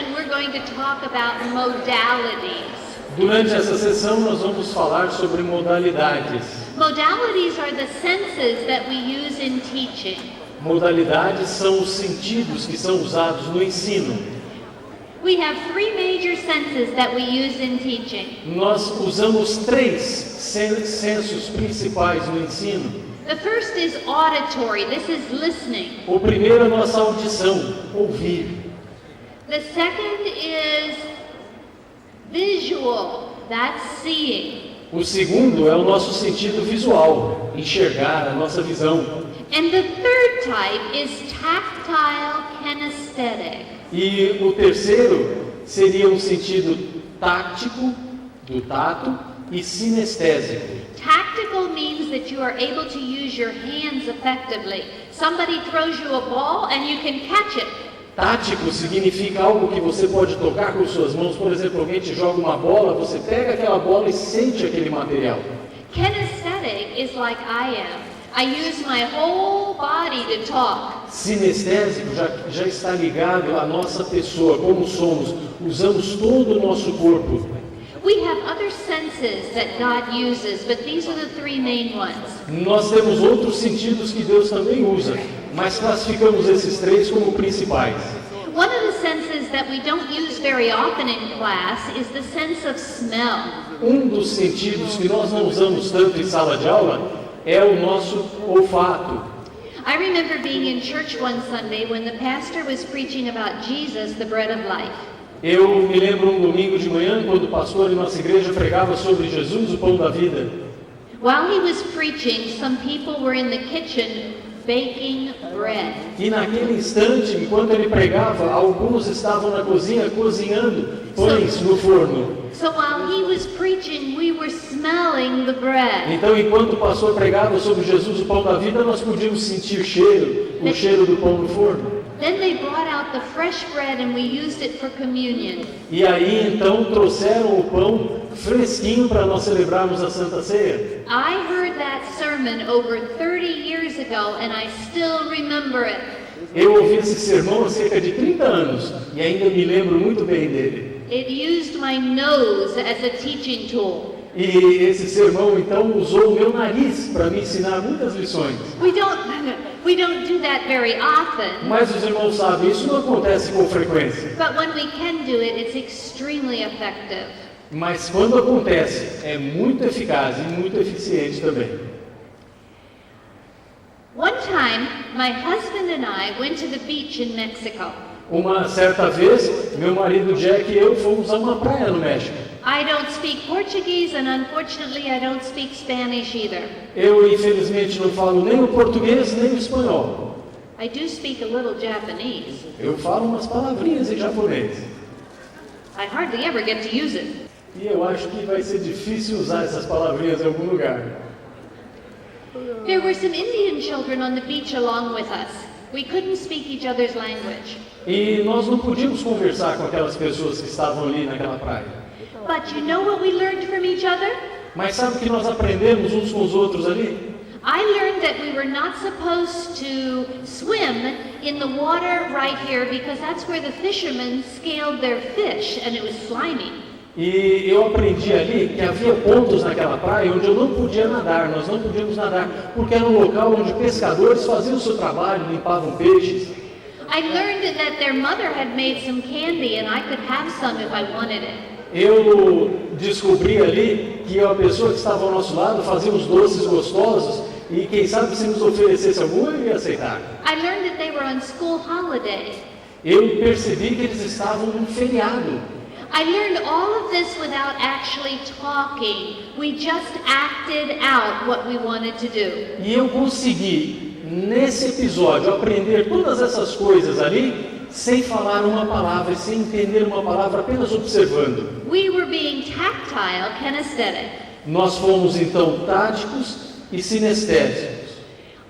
session, we're going to talk about modalities. Durante essa sessão, nós vamos falar sobre modalidades. Modalities are the senses that we use in teaching. Modalidades são os sentidos que são usados no ensino. We have three major senses that we use in teaching. Nós usamos três sensos principais no ensino. The first is auditory. This is listening. O primeiro é a nossa audição, ouvir. The second is visual. That's seeing. O segundo é o nosso sentido visual, enxergar, a nossa visão. And the third type is tactile kinesthetic. E o terceiro seria um sentido tático, do tato, e sinestésico. Tactical means that you are able to use your hands effectively. Somebody throws you a ball and you can catch it. Tático significa algo que você pode tocar com suas mãos. Por exemplo, alguém te joga uma bola, você pega aquela bola e sente aquele material. Kinesthetic is like I am. I use my whole body to talk. Sinestésico já está ligado à nossa pessoa, como somos. Usamos todo o nosso corpo. We have other senses that God uses, but these are the three main ones. Nós temos outros sentidos que Deus também usa, mas classificamos esses três como principais. One of the senses that we don't use very often in class is the sense of smell. Um dos sentidos que nós não usamos tanto em sala de aula é o nosso olfato. I remember being in church one Sunday when the pastor was preaching about Jesus, the bread of life. Eu me lembro um domingo de manhã, quando o pastor em nossa igreja pregava sobre Jesus, o pão da vida. While he was preaching, some people were in the kitchen baking bread. E naquele instante, enquanto ele pregava, alguns estavam na cozinha cozinhando pães no forno. So while he was preaching, we were smelling the bread. Então, enquanto o pastor pregava sobre Jesus, o pão da vida, nós podíamos sentir o cheiro do pão no forno. Then they brought out the fresh bread and we used it for communion. E aí, então, trouxeram o pão fresquinho para nós celebrarmos a Santa Ceia. I heard that sermon over 30 years ago and I still remember it. Eu ouvi esse sermão há cerca de 30 anos e ainda me lembro muito bem dele. It used my nose as a teaching tool. E esse sermão, então, usou o meu nariz para me ensinar muitas lições. We don't do that very often. Mas os irmãos sabem, isso não acontece com frequência. But when we can do it, it's extremely effective. Mas quando acontece, é muito eficaz e muito eficiente também. One time, my husband and I went to the beach in Mexico. Uma certa vez, meu marido Jack e eu fomos a uma praia no México. I don't speak Portuguese and unfortunately I don't speak Spanish either. Eu, infelizmente, não falo nem o português nem o espanhol. I do speak a little Japanese. Eu falo umas palavrinhas em japonês. I hardly ever get to use it. E eu acho que vai ser difícil usar essas palavrinhas em algum lugar. There were some Indian children on the beach along with us. We couldn't speak each other's language. E nós não podíamos conversar com aquelas pessoas que estavam ali naquela praia. But you know what we learned from each other? Mas sabe o que nós aprendemos uns com os outros ali? I learned that we were not supposed to swim in the water right here because that's where the fishermen scaled their fish and it was slimy. E eu aprendi ali que havia pontos naquela praia onde eu não podia nadar, nós não podíamos nadar, porque era um local onde pescadores faziam o seu trabalho, limpavam peixes. I learned that their mother had made some candy and I could have some if I wanted it. Eu descobri ali que a pessoa que estava ao nosso lado fazia uns doces gostosos e quem sabe se nos oferecesse algum eu ia aceitar. I learned that they were on school holiday. Eu percebi que eles estavam num feriado. I learned all of this without actually talking. We just acted out what we wanted to do. E eu consegui, nesse episódio, aprender todas essas coisas ali sem falar uma palavra, sem entender uma palavra, apenas observando. We were being tactile kinesthetic. Nós fomos então táticos e sinestésicos.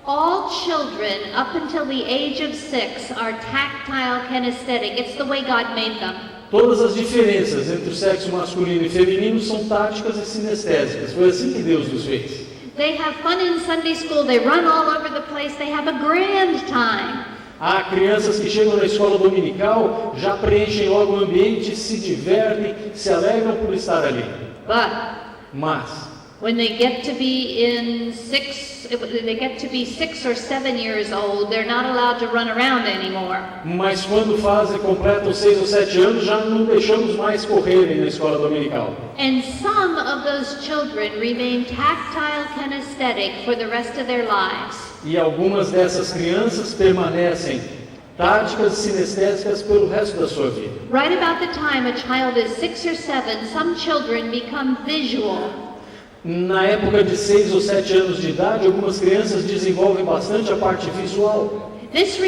All children up until the age of 6 are tactile kinesthetic. It's the way God made them. Todas as diferenças entre o sexo masculino e feminino são táticas e sinestésicas. Foi assim que Deus nos fez. They have fun in Sunday school. They run all over the place. They have a grand time. Há crianças que chegam na escola dominical, já preenchem logo o ambiente, se divertem, se alegram por estar ali. Mas when they get to be 6 or 7 years old, they're not allowed to run around anymore. Mas quando completam 6 ou 7 anos, já não deixamos mais correrem na escola dominical. And some of those children remain tactile kinesthetic for the rest of their lives. E algumas dessas crianças permanecem táticas sinestésicas pelo resto da sua vida. Right about the time a child is 6 or 7, some children become visual. Na época de 6 ou 7 anos de idade, algumas crianças desenvolvem bastante a parte visual. This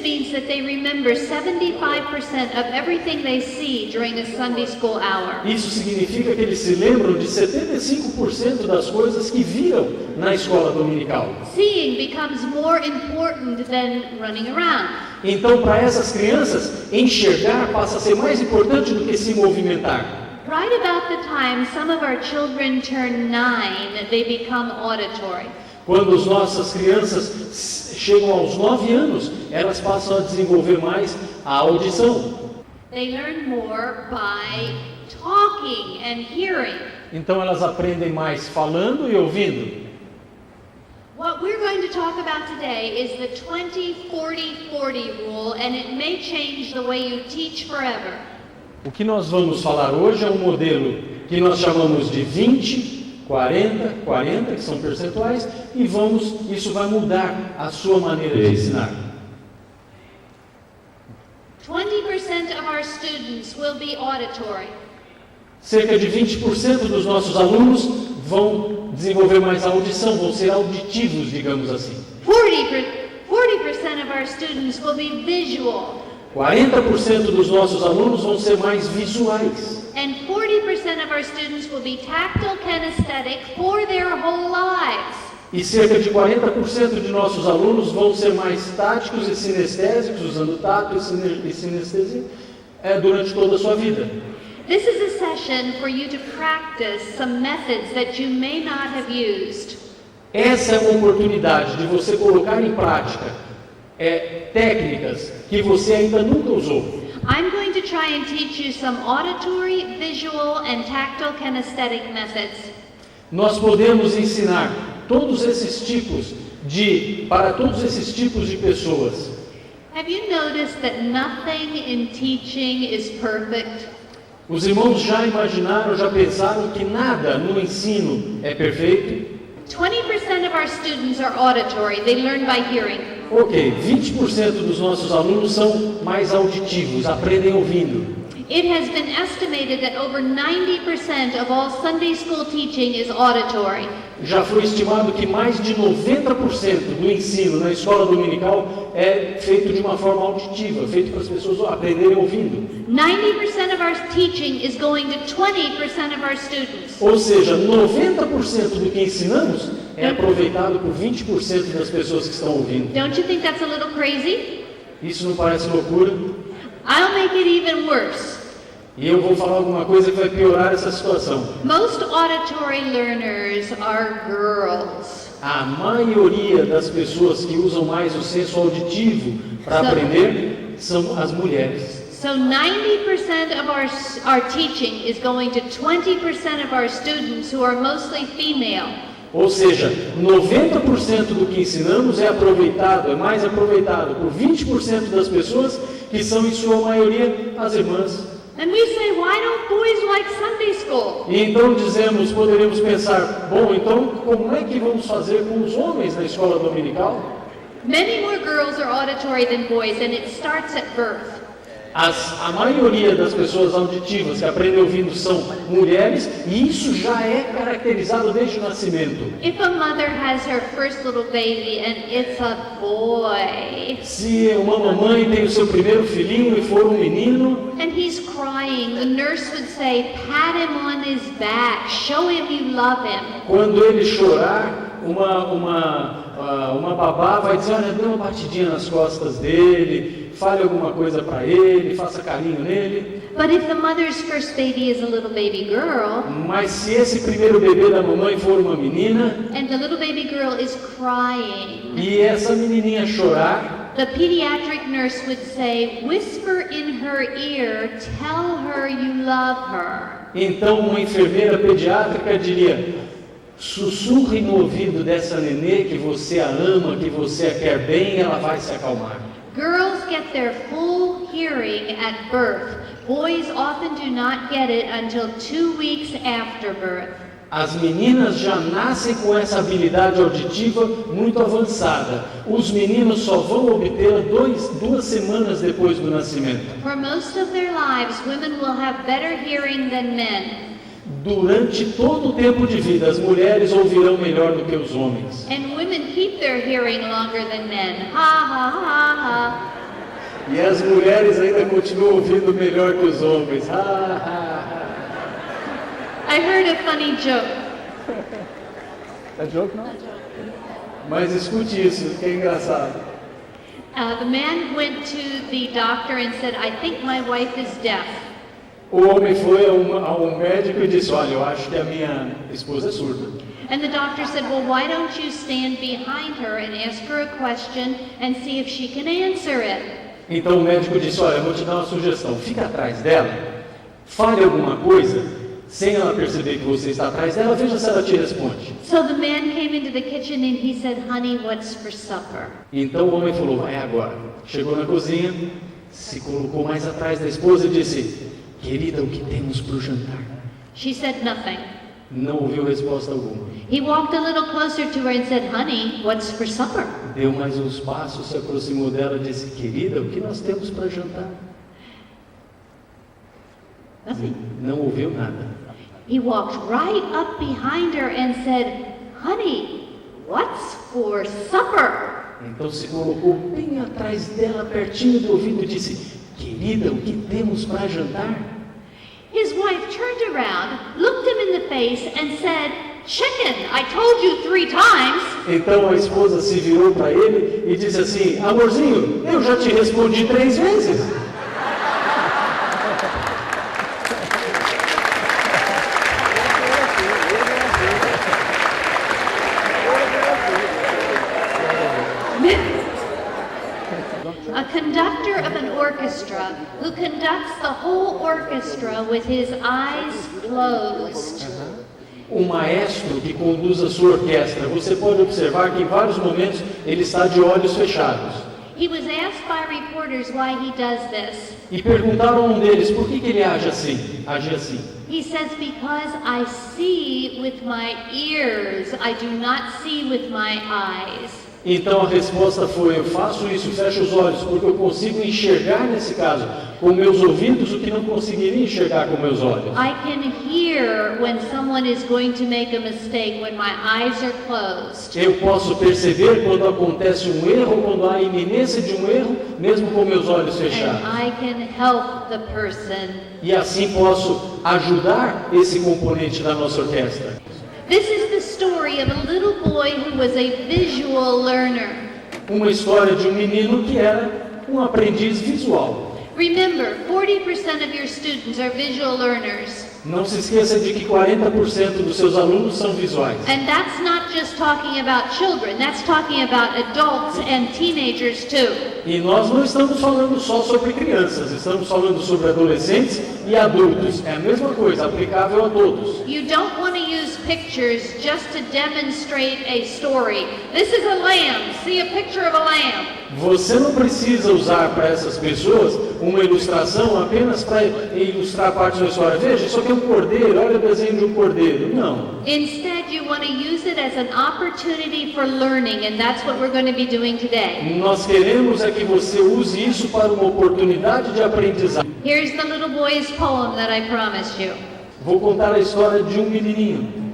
means that they remember 75% of everything they see during a Sunday school hour. Isso significa que eles se lembram de 75% das coisas que viram na escola dominical. Seeing becomes more important than running around. Então, para essas crianças, enxergar passa a ser mais importante do que se movimentar. Right about the time some of our children turn 9, they become auditory. Quando as nossas crianças chegam aos 9 anos, elas passam a desenvolver mais a audição. They learn more by talking and hearing. Então elas aprendem mais falando e ouvindo. What we're going to talk about today is the 20-40-40 rule, and it may change the way you teach forever. O que nós vamos falar hoje é um modelo que nós chamamos de 20, 40, 40, que são percentuais, e isso vai mudar a sua maneira de ensinar. 20% of our students will be auditory. Cerca de 20% dos nossos alunos vão desenvolver mais audição, vão ser auditivos, digamos assim. 40% of our students will be visual. 40% dos nossos alunos vão ser mais visuais. And 40% of our students will be tactile kinesthetic for their whole lives. E cerca de 40% de nossos alunos vão ser mais táticos e sinestésicos, usando tato e sinestesia, durante toda a sua vida. This is a session for you to practice some methods that you may not have used. Essa é uma oportunidade de você colocar em prática técnicas que você ainda nunca usou. I'm going to try and teach you some auditory, visual, and tactile kinesthetic methods. Nós podemos ensinar para todos esses tipos de pessoas. Have you noticed that nothing in teaching is perfect? Os irmãos já imaginaram, já pensaram que nada no ensino é perfeito? 20% of our students are auditory. They learn by hearing. Ok, 20% dos nossos alunos são mais auditivos, aprendem ouvindo. It has been estimated that over 90% of all Sunday school teaching is auditory. Já foi estimado que mais de 90% do ensino na escola dominical é feito de uma forma auditiva, feito para as pessoas aprenderem ouvindo. 90% of our teaching is going to 20% of our students. Ou seja, 90% do que ensinamos é aproveitado por 20% das pessoas que estão ouvindo. Don't you think that's a little crazy? Isso não parece loucura? I'll make it even worse. E eu vou falar alguma coisa que vai piorar essa situação. Most auditory learners are girls. A maioria das pessoas que usam mais o senso auditivo para aprender são as mulheres. So 90% of our teaching is going to 20% of our students who are mostly female. Ou seja, 90% do que ensinamos é mais aproveitado por 20% das pessoas que são, em sua maioria, as irmãs. And we say, why don't boys like Sunday school? E então poderíamos pensar, bom, então como é que vamos fazer com os homens na escola dominical? Many more girls are auditory than boys, and it starts at birth. A maioria das pessoas auditivas que aprendem ouvindo são mulheres, e isso já é caracterizado desde o nascimento. If a mother has her first little baby and it's a boy, se uma mamãe tem o seu primeiro filhinho e for um menino, and he's crying, the nurse would say, pat him on his back, show him you love him. Quando ele chorar, uma babá vai dizer, olha, dê uma batidinha nas costas dele, fale alguma coisa para ele, faça carinho nele. But if the mother's first baby is a little baby girl, mas se esse primeiro bebê da mamãe for uma menina, and the little baby girl is crying, e essa menininha chorar, the pediatric nurse would say, whisper in her ear, tell her you love her. Então uma enfermeira pediátrica diria: sussurre no ouvido dessa nenê que você a ama, que você a quer bem, ela vai se acalmar. Girls get their full hearing at birth. Boys often do not get it until 2 weeks after birth. As meninas já nascem com essa habilidade auditiva muito avançada. Os meninos só vão obtê-la 2 semanas depois do nascimento. For most of their lives, women will have better hearing than men. Durante todo o tempo de vida, as mulheres ouvirão melhor do que os homens. And women keep their hearing longer than men. Ha ha ha ha. E as mulheres ainda continuam ouvindo melhor que os homens. Ha ha ha. I heard a funny joke. É joke, não? Mas escute isso, que é engraçado. The man went to the doctor and said, I think my wife is deaf. O homem foi a um médico e disse: olha, eu acho que a minha esposa é surda. And the doctor said, well, why don't you stand behind her and ask her a question and see if she can answer it? Então o médico disse: olha, eu vou te dar uma sugestão. Fica atrás dela, fale alguma coisa. Sem ela perceber que você está atrás dela, veja se ela te responde. So the man came into the kitchen and he said, honey, what's for supper? Então o homem falou: vai agora. Chegou na cozinha, se colocou mais atrás da esposa e disse: querida, o que temos para o jantar? She said nothing. Não ouviu resposta alguma. He walked a little closer to her and said, honey, what's for supper? Deu mais uns passos, se aproximou dela e disse: querida, o que nós temos para jantar? Nothing. Não ouviu nada. He walked right up behind her and said, honey, what's for supper? Então se colocou bem atrás dela, pertinho do ouvido, e disse: querida, o que temos para jantar? His wife turned around, looked him in the face and said, chicken, I told you 3 times. Então a esposa se virou para ele e disse assim: amorzinho, eu já te respondi 3 vezes. A conductor of an orchestra who conducts the whole orchestra with his eyes closed. Um maestro que conduz a sua orquestra, você pode observar que em vários momentos ele está de olhos fechados. He was asked by reporters why he does this. E perguntaram a um deles por que ele age assim. He says, because I see with my ears, I do not see with my eyes. Então a resposta foi: eu faço isso, fecho os olhos, porque eu consigo enxergar nesse caso com meus ouvidos o que não conseguiria enxergar com meus olhos. I can hear when someone is going to make a mistake when my eyes are closed. Eu posso perceber quando acontece um erro, quando há iminência de um erro, mesmo com meus olhos fechados. And I can help the person. E assim posso ajudar esse componente da nossa orquestra. This is the story of a little boy who was a visual learner. Uma história de um menino que era um aprendiz visual. Remember, 40% of your students are visual learners. Não se esqueça de que 40% dos seus alunos são visuais. And that's not just talking about children, that's talking about adults and teenagers too. E nós não estamos falando só sobre crianças, estamos falando sobre adolescentes e adultos. É a mesma coisa, aplicável a todos. You don't want to use pictures just to demonstrate a story. This is a lamb. See a picture of a lamb. Você não precisa usar para essas pessoas uma ilustração apenas para ilustrar parte da história. Veja, isso aqui é um cordeiro, olha o desenho de um cordeiro. Não. Instead, you want to use it as an opportunity for learning, and that's what we're going to be doing today. Nós queremos é que você use isso para uma oportunidade de aprendizagem. Here's the little boy's poem that I promised you. Vou contar a história de um menininho.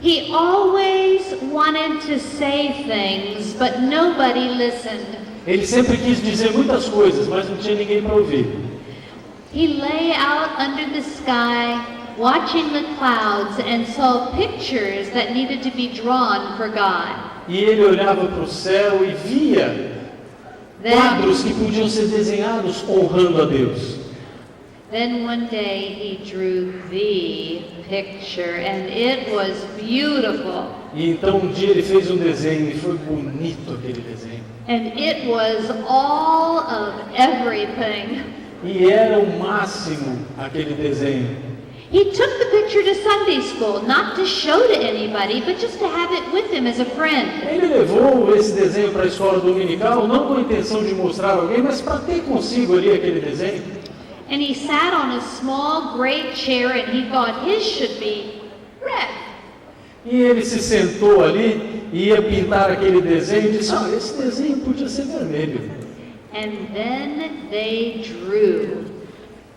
He always wanted to say things, but nobody listened. Ele sempre quis dizer muitas coisas, mas não tinha ninguém para ouvir. He lay out under the sky, watching the clouds, and saw pictures that needed to be drawn for God. E ele olhava para o céu e via quadros que podiam ser desenhados honrando a Deus. Then one day he drew the picture and it was beautiful. E então um dia ele fez um desenho e foi bonito aquele desenho. And it was all of everything. E era o máximo aquele desenho. He took the picture to Sunday school, not to show to anybody, but just to have it with him as a friend. Ele levou esse desenho para a escola dominical, não com a intenção de mostrar a alguém, mas para ter consigo ali aquele desenho. And he sat on a small gray chair and he thought his should be red. E ele se sentou ali e ia pintar aquele desenho e disse, esse desenho podia ser vermelho. And then they drew.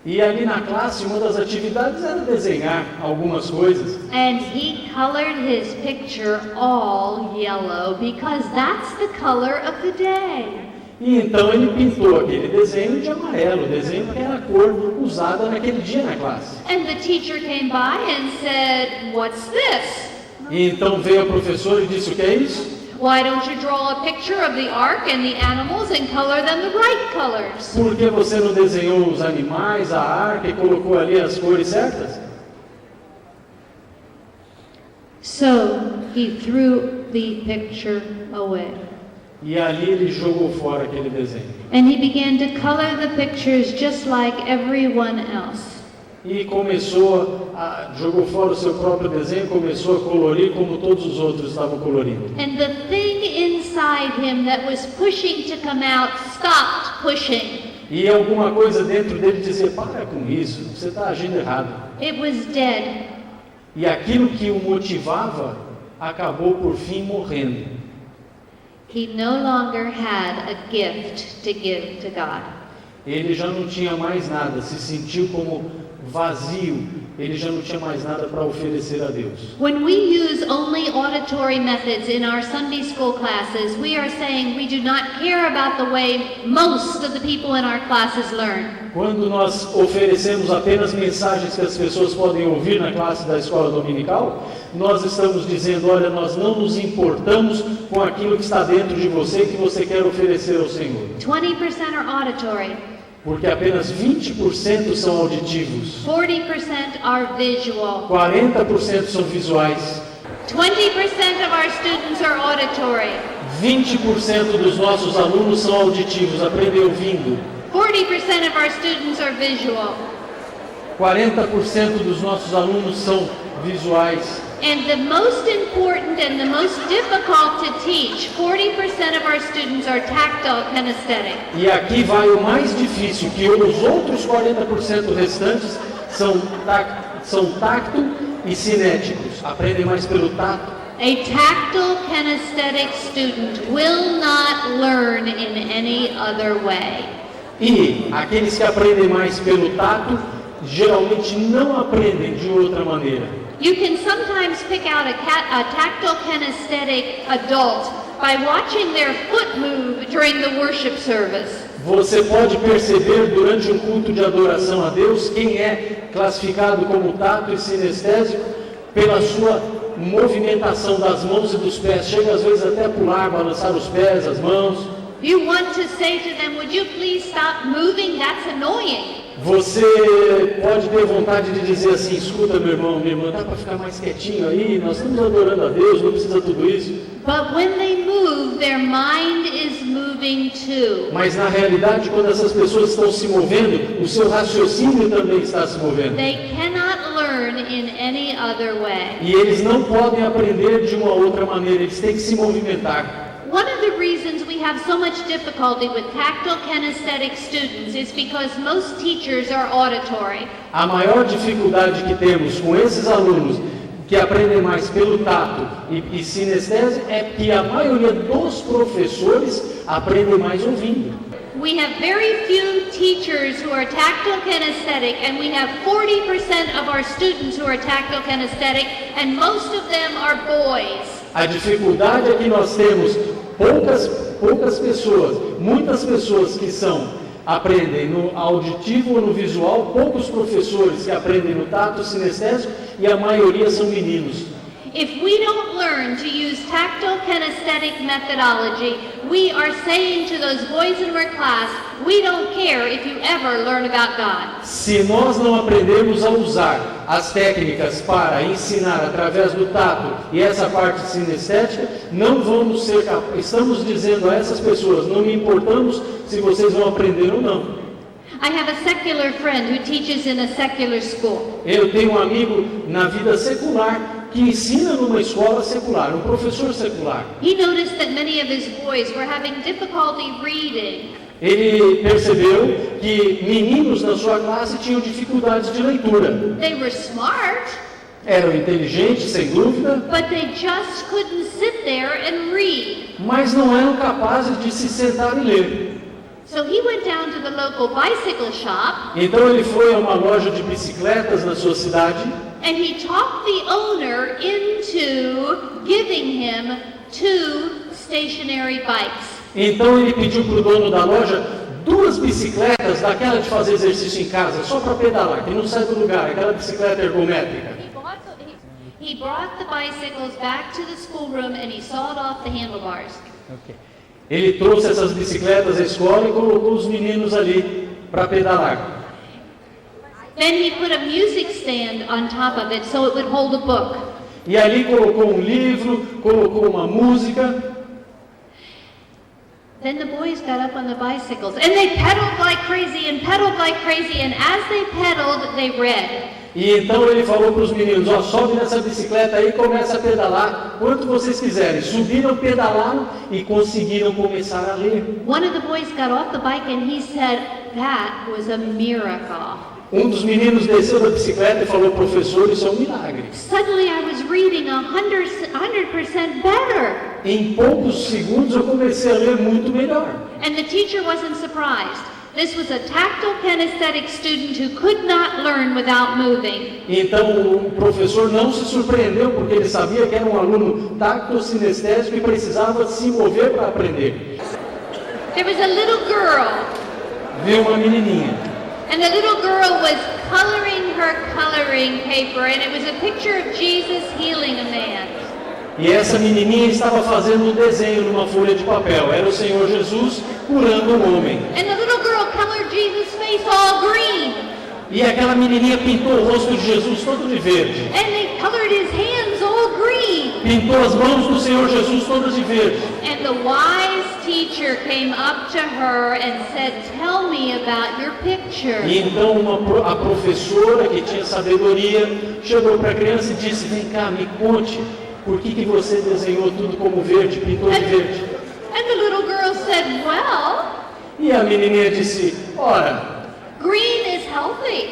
E ali na classe, uma das atividades era desenhar algumas coisas. And he colored his picture all yellow because that's the color of the day. E então ele pintou aquele desenho de amarelo, o desenho que era a cor usada naquele dia na classe. And the teacher came by and said, "What's this?" E então veio a professora e disse, o que é isso? Why don't you draw a picture of the ark and the animals and color them the right colors? Por que você não desenhou os animais, a arca e colocou ali as cores certas? So he threw the picture away. E ali ele jogou fora aquele desenho. And he began to color the pictures just like everyone else. E jogou fora o seu próprio desenho, começou a colorir como todos os outros estavam colorindo. And the thing inside him that was pushing to come out stopped pushing. E alguma coisa dentro dele dizia, para com isso, você está agindo errado. It was dead. E aquilo que o motivava acabou por fim morrendo. He no longer had a gift to give to God. Ele já não tinha mais nada, se sentiu como vazio, ele já não tinha mais nada para oferecer a Deus. When we use only auditory methods in our Sunday school classes, we are saying we do not care about the way most of the people in our classes learn. Quando nós oferecemos apenas mensagens que as pessoas podem ouvir na classe da escola dominical, nós estamos dizendo, olha, nós não nos importamos com aquilo que está dentro de você e que você quer oferecer ao Senhor. 20% are auditory. Porque apenas 20% são auditivos, 40% are visual. 40% são visuais, 20% of our students are auditory. 20% dos nossos alunos são auditivos, aprendem ouvindo. 40% of our students are visual. 40% dos nossos alunos são visuais. And the most important and the most difficult to teach, 40% of our students are tactile kinesthetic. E aqui vai o mais difícil, que os outros 40% restantes são tacto e cinéticos, aprendem mais pelo tato. A tactile kinesthetic student will not learn in any other way. E aqueles que aprendem mais pelo tato, geralmente não aprendem de outra maneira. You can sometimes pick out a tactile kinesthetic adult by watching their foot move during the worship service. Você pode perceber durante um culto de adoração a Deus quem é classificado como tato e sinestésico pela sua movimentação das mãos e dos pés. Chega às vezes até a pular, balançar os pés, as mãos. You want to say to them, would you please stop moving? That's annoying. Você pode ter vontade de dizer assim, escuta meu irmão, minha irmã, dá para ficar mais quietinho aí, nós estamos adorando a Deus, não precisa tudo isso. But when they move, their mind is moving too. Mas na realidade, quando essas pessoas estão se movendo, o seu raciocínio também está se movendo. They cannot learn in any other way. E eles não podem aprender de uma outra maneira, eles têm que se movimentar. One of the reasons we have so much difficulty with tactile kinesthetic students is because most teachers are auditory. A maior dificuldade que temos com esses alunos que aprendem mais pelo tato e sinestésia é que a maioria dos professores aprendem mais ouvindo. We have very few teachers who are tactile kinesthetic, and we have 40% of our students who are tactile kinesthetic, and most of them are boys. A dificuldade é que nós temos poucas pessoas, muitas pessoas que aprendem no auditivo ou no visual, poucos professores que aprendem no tato sinestésico e a maioria são meninos. If we don't learn to use tactile kinesthetic methodology, we are saying to those boys in our class, we don't care if you ever learn about God. Se nós não aprendemos a usar as técnicas para ensinar através do tato e essa parte sinestética, não vamos ser capazes. Estamos dizendo a essas pessoas, não me importamos se vocês vão aprender ou não. I have a secular friend who teaches in a secular school. Eu tenho um amigo na vida secular que ensina numa escola secular, um professor secular. He noticed that many of his boys were having difficulty reading. Ele percebeu que meninos na sua classe tinham dificuldades de leitura. They were smart, Eram inteligentes, sem dúvida, but they just couldn't sit there and read. mas não eram capazes de se sentar e ler. So he went down to the local bicycle shop Então ele foi a uma loja de bicicletas na sua cidade and he talked the owner into giving him 2 stationary bikes. Então ele pediu para o dono da loja 2 bicicletas daquela de fazer exercício em casa, só para pedalar, que não sai do lugar, aquela bicicleta ergométrica. He brought the bicycles back to the schoolroom and he sawed off the handlebars. Ele trouxe essas bicicletas à escola e colocou os meninos ali para pedalar. Then he put a music stand on top of it so it would hold a book. E ali colocou um livro, colocou uma música. Then the boys got up on the bicycles and they pedaled like crazy and as they pedaled, they read. E então ele falou para os meninos, ó, sobe nessa bicicleta aí e começa a pedalar quanto vocês quiserem. Subiram, pedalaram e conseguiram começar a ler. One of the boys got off the bike and he said, that was a miracle. Um dos meninos desceu da bicicleta e falou, professor, isso é um milagre. Suddenly I was reading 100% better. Em poucos segundos eu comecei a ler muito melhor. And the teacher wasn't surprised. This was a tactile kinesthetic student who could not learn without moving. Então o professor não se surpreendeu porque ele sabia que era um aluno tacto-sinestésico e precisava se mover para aprender. There was a little girl, Viu uma menininha. and the little girl was coloring her coloring paper, and it was a picture of Jesus healing a man. E essa menininha estava fazendo um desenho numa folha de papel. Era o Senhor Jesus curando um homem. And the little girl colored Jesus' face all green, E aquela menininha pintou o rosto de Jesus todo de verde. and they colored his hands all green. Pintou as mãos do Senhor Jesus todas de verde. And the wise teacher came up to her and said, tell me about your picture. E então a professora, que tinha sabedoria, chegou para a criança e disse, vem cá, me conte, por que você desenhou tudo como verde, pintou de verde? And the little girl said, well, E a menininha disse, ora, green is healthy.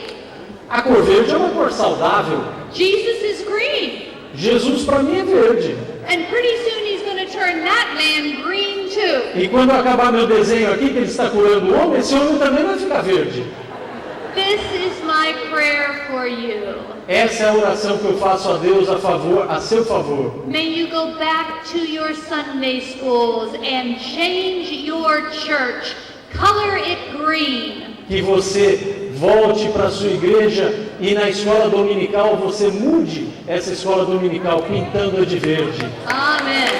a cor verde é uma cor saudável. Jesus is green. Jesus para mim é verde. And pretty soon he's going to turn that man green too. E quando eu acabar meu desenho aqui, que ele está curando o homem, esse homem também vai ficar verde. This is my prayer for you. Essa é a oração que eu faço a Deus a seu favor. May you go back to your Sunday schools and change your church. Color it green. Que você volte para a sua igreja e na escola dominical você mude essa escola dominical pintando-a de verde. Amen.